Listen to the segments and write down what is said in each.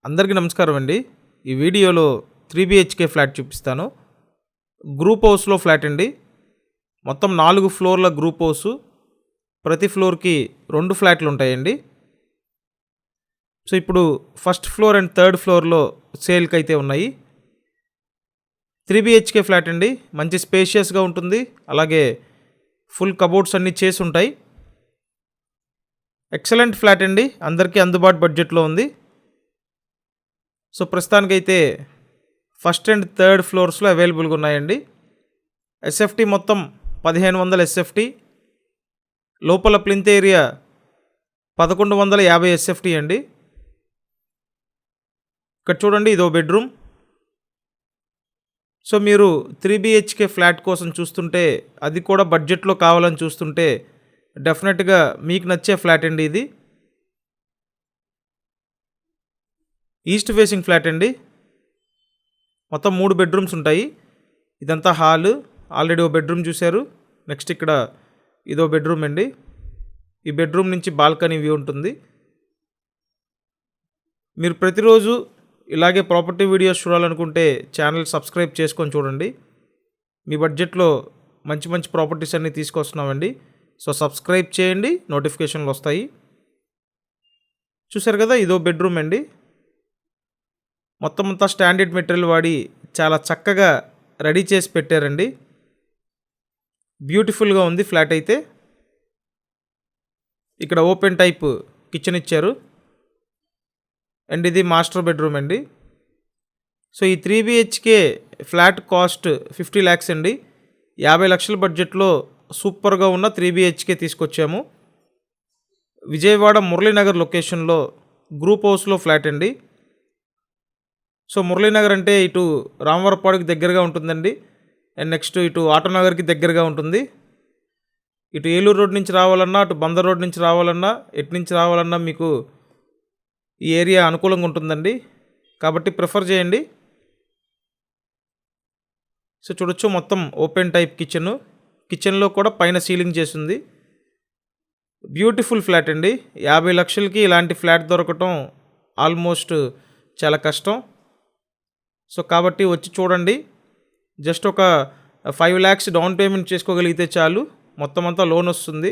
అందరికీ నమస్కారం అండి. ఈ వీడియోలో 3 BHK ఫ్లాట్ చూపిస్తాను. గ్రూప్ హౌస్లో ఫ్లాట్ అండి. మొత్తం 4 ఫ్లోర్ల గ్రూప్ హౌసు. ప్రతి ఫ్లోర్కి 2 ఫ్లాట్లు ఉంటాయండి. సో ఇప్పుడు ఫస్ట్ ఫ్లోర్ అండ్ థర్డ్ ఫ్లోర్లో సేల్కి అయితే ఉన్నాయి. 3 BHK ఫ్లాట్ అండి. మంచి స్పేషియస్గా ఉంటుంది. అలాగే ఫుల్ కబోర్డ్స్ అన్నీ చేసి ఉంటాయి. ఎక్సలెంట్ ఫ్లాట్ అండి. అందరికీ అందుబాటు బడ్జెట్లో ఉంది. సో ప్రస్తుతానికైతే ఫస్ట్ అండ్ థర్డ్ ఫ్లోర్స్లో అవైలబుల్గా ఉన్నాయండి. ఎస్ఎఫ్టీ మొత్తం 1500 ఎస్ఎఫ్టీ. లోపల ప్లింత్ ఏరియా 1150 ఎస్ఎఫ్టీ అండి. ఇక్కడ చూడండి, ఇదో బెడ్రూమ్. సో మీరు 3 BHK ఫ్లాట్ కోసం చూస్తుంటే, అది కూడా బడ్జెట్లో కావాలని చూస్తుంటే డెఫినెట్గా మీకు నచ్చే ఫ్లాట్ అండి ఇది. ఈస్ట్ ఫేసింగ్ ఫ్లాట్ అండి. మొత్తం 3 బెడ్రూమ్స్ ఉంటాయి. ఇదంతా హాలు. ఆల్రెడీ ఓ బెడ్రూమ్ చూశారు. నెక్స్ట్ ఇక్కడ ఇదో బెడ్రూమ్ అండి. ఈ బెడ్రూమ్ నుంచి బాల్కనీ వ్యూ ఉంటుంది. మీరు ప్రతిరోజు ఇలాగే ప్రాపర్టీ వీడియోస్ చూడాలనుకుంటే ఛానల్ సబ్స్క్రైబ్ చేసుకొని చూడండి. మీ బడ్జెట్లో మంచి మంచి ప్రాపర్టీస్ అన్నీ తీసుకొస్తున్నామండి. సో సబ్స్క్రైబ్ చేయండి, నోటిఫికేషన్లు వస్తాయి. చూశారు కదా, ఇదో బెడ్రూమ్ అండి. మొత్తం అంతా స్టాండర్డ్ మెటీరియల్ వాడి చాలా చక్కగా రెడీ చేసి పెట్టారండి. బ్యూటిఫుల్గా ఉంది ఫ్లాట్ అయితే. ఇక్కడ ఓపెన్ టైప్ కిచెన్ ఇచ్చారు. అండ్ ఇది మాస్టర్ బెడ్రూమ్ అండి. సో ఈ 3 BHK ఫ్లాట్ కాస్ట్ 50 lakhs అండి. 50 లక్షల బడ్జెట్లో సూపర్గా ఉన్న 3 BHK తీసుకొచ్చాము. విజయవాడ మురళీనగర్ లొకేషన్లో గ్రూప్ హౌస్లో ఫ్లాట్ అండి. సో మురళీనగర్ అంటే ఇటు రామవరపాడుకి దగ్గరగా ఉంటుందండి. అండ్ నెక్స్ట్ ఇటు ఆటోనగర్కి దగ్గరగా ఉంటుంది. ఇటు ఏలూరు రోడ్ నుంచి రావాలన్నా, అటు బందర్ రోడ్ నుంచి రావాలన్నా, ఎటు నుంచి రావాలన్నా మీకు ఈ ఏరియా అనుకూలంగా ఉంటుందండి. కాబట్టి ప్రిఫర్ చేయండి. సో చూడొచ్చు, మొత్తం ఓపెన్ టైప్ కిచెను. కిచెన్లో కూడా పైన సీలింగ్ చేసింది. బ్యూటిఫుల్ ఫ్లాట్ అండి. 50 లక్షలకి ఇలాంటి ఫ్లాట్ దొరకటం ఆల్మోస్ట్ చాలా కష్టం. సో కాబట్టి వచ్చి చూడండి. జస్ట్ ఒక 5 lakhs డౌన్ పేమెంట్ చేసుకోగలిగితే చాలు, మొత్తం అంతా లోన్ వస్తుంది.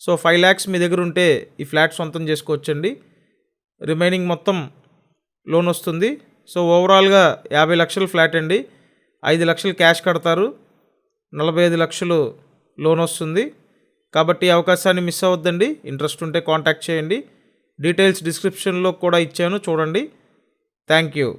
సో 5 lakhs మీ దగ్గర ఉంటే ఈ ఫ్లాట్ సొంతం చేసుకోవచ్చండి. రిమైనింగ్ మొత్తం లోన్ వస్తుంది. సో ఓవరాల్గా 50 లక్షల ఫ్లాట్ అండి. 5 లక్షలు క్యాష్ కడతారు, 45 లక్షలు లోన్ వస్తుంది. కాబట్టి ఈ అవకాశాన్ని మిస్ అవ్వద్దండి. ఇంట్రెస్ట్ ఉంటే కాంటాక్ట్ చేయండి. డీటెయిల్స్ డిస్క్రిప్షన్లో కూడా ఇచ్చాను, చూడండి. Thank you.